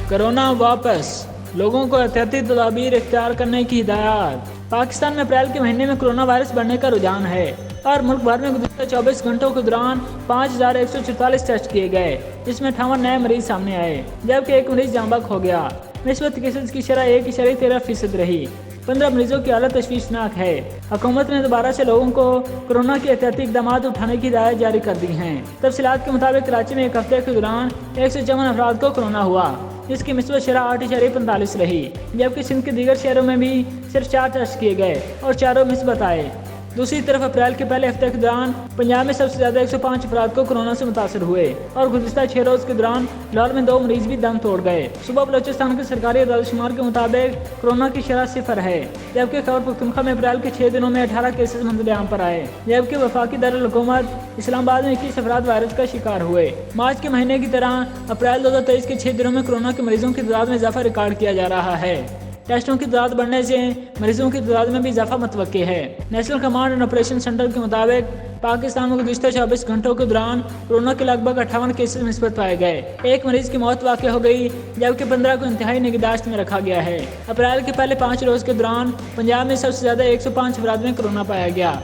Corona واپس، لوگوں کو احتیاطی تدابیر اختیار کرنے کی ہدایت۔ پاکستان میں اپریل کے مہینے میں کورونا وائرس بڑھنے کا رجحان ہے اور ملک بھر میں گزشتہ 24 گھنٹوں کے دوران 5144 ٹیسٹ کیے گئے، جس میں 58 نئے مریض سامنے آئے، جبکہ ایک مریض جاں بحق ہو گیا۔ مثبت کیسز کی شرح 1.13% رہی۔ 15 مریضوں کی حالت تشویشناک ہے۔ حکومت نے دوبارہ سے لوگوں کو کورونا کے احتیاطی اقدامات اٹھانے کی ہدایت جاری کر دی ہیں۔ تفصیلات کے مطابق کراچی میں ایک ہفتے کے دوران 154 افراد کو کورونا ہوا، جس کی مثبت شرح 8.45 رہی، جبکہ سندھ کے دیگر شہروں میں بھی صرف 4 ٹیسٹ کیے گئے اور چاروں مثبت آئے۔ دوسری طرف اپریل کے پہلے ہفتے کے دوران پنجاب میں سب سے زیادہ 105 افراد کو کورونا سے متاثر ہوئے اور گزشتہ 6 روز کے دوران لاہور میں 2 مریض بھی دم توڑ گئے۔ صوبہ بلوچستان کے سرکاری اعداد و شمار کے مطابق کورونا کی شرح 0 ہے، جبکہ خیبر پختونخوا میں اپریل کے 6 دنوں میں 18 کیسز منزل عام پر آئے، جبکہ وفاقی دارالحکومت اسلام آباد میں 21 افراد وائرس کا شکار ہوئے۔ مارچ کے مہینے کی طرح اپریل 2023 کے 6 دنوں میں کورونا کے مریضوں کی تعداد میں اضافہ ریکارڈ کیا جا رہا ہے۔ ٹیسٹوں کی تعداد بڑھنے سے مریضوں کی تعداد میں بھی اضافہ متوقع ہے۔ National command and operation centre کے مطابق پاکستان میں گزشتہ 24 گھنٹوں کے دوران کورونا کے لگ بھگ 58 کیسز مثبت پائے گئے۔ ایک مریض کی موت واقع ہو گئی، جبکہ 15 کو انتہائی نگہداشت میں رکھا گیا ہے۔ اپریل کے پہلے 5 روز کے دوران پنجاب میں سب سے زیادہ 105 افراد میں کورونا پایا گیا،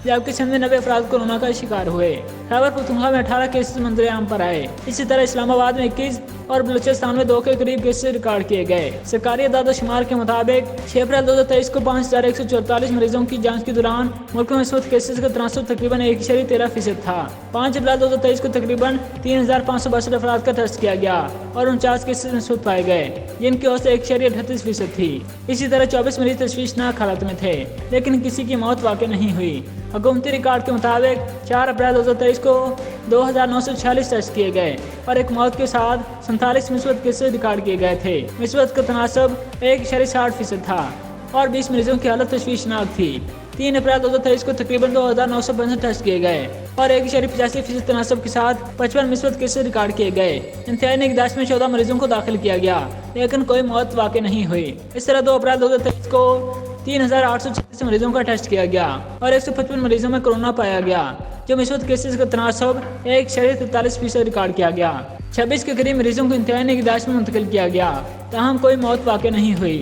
جبکہ سندھ میں 90 افراد کورونا کا شکار ہوئے۔ خیبر پختونخوا میں 18 کیسز منظر عام پر آئے۔ اسی طرح اسلام آباد میں 21 اور بلوچستان میں 2 کے قریب کیسز ریکارڈ کیے گئے۔ سرکاری اعداد و شمار کے مطابق 6 اپریل 2023 کو 5144 مریضوں کی جانچ کے دوران ملک میں مثبت کیسز کا تناسب تقریباً 1.13% تھا۔ 5 اپریل 2023 کو تقریباً 3562 افراد کا ٹیسٹ کیا گیا اور 49 کیسز مثبت پائے گئے، جن کی اوسط 1.38% تھی۔ اسی طرح 24 مریض تشویشناک حالت میں تھے، لیکن کسی کی موت واقع نہیں ہوئی۔ حکومتی ریکارڈ کے مطابق 4 اپریل 2023 کو 2946 ٹیسٹ کیے گئے اور ایک موت کے ساتھ 47 مثبت کیسز ریکارڈ کیے گئے تھے۔ مثبت کا تناسب 1.60% تھا اور 20 مریضوں کی حالت تشویشناک تھی۔ 3 اپریل 2023 کو تقریباً 2965 ٹیسٹ کیے گئے اور 1.85% تناسب کے ساتھ 55 مثبت کیسز ریکارڈ کیے گئے۔ انتہائی نگہداشت میں 14 مریضوں کو داخل کیا گیا، لیکن کوئی موت واقع نہیں ہوئی۔ اس طرح 2 اپریل 2023 کو 3836 مریضوں کا ٹیسٹ کیا گیا اور 155 مریضوں میں کورونا پایا گیا، جو مثبت کیسز کا تناسب 1.43% ریکارڈ کیا گیا۔ 26 کے قریب مریضوں کو انتہائی نگہداشت میں منتقل کیا گیا، تاہم کوئی موت واقع نہیں ہوئی۔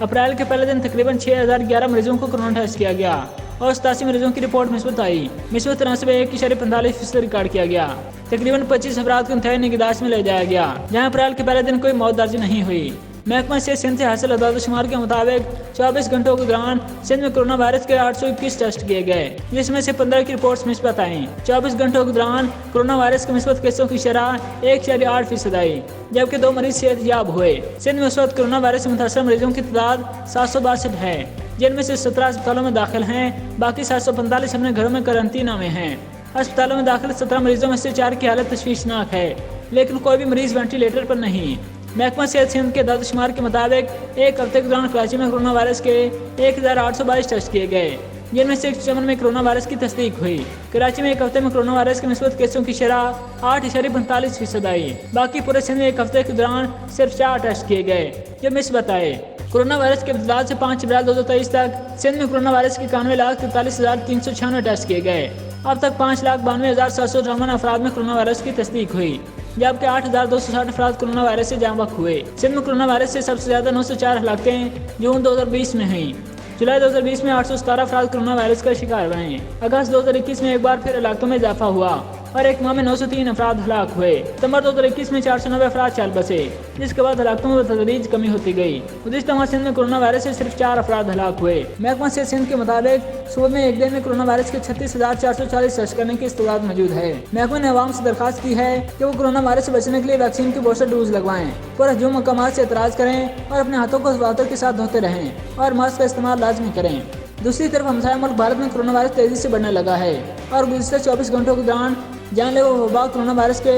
اپریل کے پہلے دن تقریباً 6011 مریضوں کو کورونا ٹیسٹ کیا گیا اور 87 مریضوں کی رپورٹ مثبت آئی۔ مثبت تناسب 1.45% ریکارڈ کیا گیا۔ تقریباً 25 افراد کو انتہائی نگہداشت میں لے جایا گیا، جہاں اپریل کے پہلے دن کوئی موت درج نہیں ہوئی۔ محکمہ صحت سندھ سے حاصل اعداد و شمار کے مطابق 24 گھنٹوں کے دوران سندھ میں کورونا وائرس کے 821 ٹیسٹ کیے گئے، جس میں سے 15 کی رپورٹس مثبت آئیں۔ 24 گھنٹوں کے دوران کورونا وائرس کے مثبت کیسوں کی شرح 1.8% آئی، جبکہ 2 مریض صحت یاب ہوئے۔ سندھ میں اس وقت کورونا وائرس سے متاثرہ مریضوں کی تعداد 762 ہے، جن میں سے 17 اسپتالوں میں داخل ہیں، باقی 745 اپنے گھروں میں قرنطینہ میں ہیں۔ اسپتالوں میں داخل 17 مریضوں میں سے 4 کی حالت تشویشناک ہے، لیکن کوئی بھی مریض وینٹیلیٹر پر نہیں۔ محکمہ صحت سندھ کے اعداد و شمار کے مطابق ایک ہفتے کے دوران کراچی میں کورونا وائرس کے 1822 ٹیسٹ کیے گئے، جن میں سے 154 میں کورونا وائرس کی تصدیق ہوئی۔ کراچی میں ایک ہفتے میں کورونا وائرس کے مثبت کیسوں کی شرح 8.45% آئی۔ باقی پورے سندھ میں ایک ہفتے کے دوران صرف 4 ٹیسٹ کیے گئے جو مثبت آئے۔ کورونا وائرس کے ابتدا سے 5 اپریل 2023 تک سندھ میں کورونا وائرس کے 91,43,396 ٹیسٹ کیے گئے۔ اب تک 5,92,758 افراد میں کورونا وائرس کی تصدیق ہوئی، جبکہ 8,260 افراد کورونا وائرس سے جاں بحق ہوئے۔ سندھ میں کورونا وائرس سے سب سے زیادہ 904 ہلاکتیں جون 2020 میں ہوئیں۔ جولائی 2020 میں 817 افراد کورونا وائرس کا شکار بنے۔ اگست 2021 میں ایک بار پھر ہلاکتوں میں اضافہ ہوا اور ایک ماہ میں 903 افراد ہلاک ہوئے۔ ستمبر 2021 میں 490 افراد چل بسے، جس کے بعد ہلاکتوں میں بتدریج کمی ہوتی گئی۔ گزشتہ ماہ سندھ میں کورونا وائرس سے صرف 4 افراد ہلاک ہوئے۔ محکمہ صحت سندھ کے مطابق صوبے میں ایک دن میں کورونا وائرس کے 36,440 ٹیسٹ کرنے کی استعداد موجود ہے۔ محکمہ نے عوام سے درخواست کی ہے کہ وہ کورونا وائرس سے بچنے کے لیے ویکسین کی بوسٹر ڈوز لگوائیں، پرہجوم مقامات سے اعتراض کریں اور اپنے ہاتھوں کو واٹر کے ساتھ دھوتے رہیں اور ماسک کا استعمال لازمی کریں۔ دوسری طرف ہمسایہ ملک بھارت میں کورونا وائرس تیزی سے بڑھنے لگا ہے اور گزشتہ 24 گھنٹوں کے دوران جان لیوا وبا کورونا وائرس کے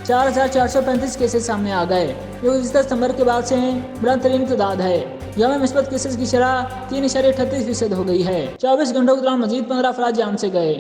4,435 کیسز سامنے آ گئے، جو گزشتہ ستمبر کے بعد سے بلند ترین تعداد ہے۔ یوم مثبت کیسز کی شرح 3.38% ہو گئی ہے۔ 24 گھنٹوں کے دوران مزید 15 افراد جان سے گئے۔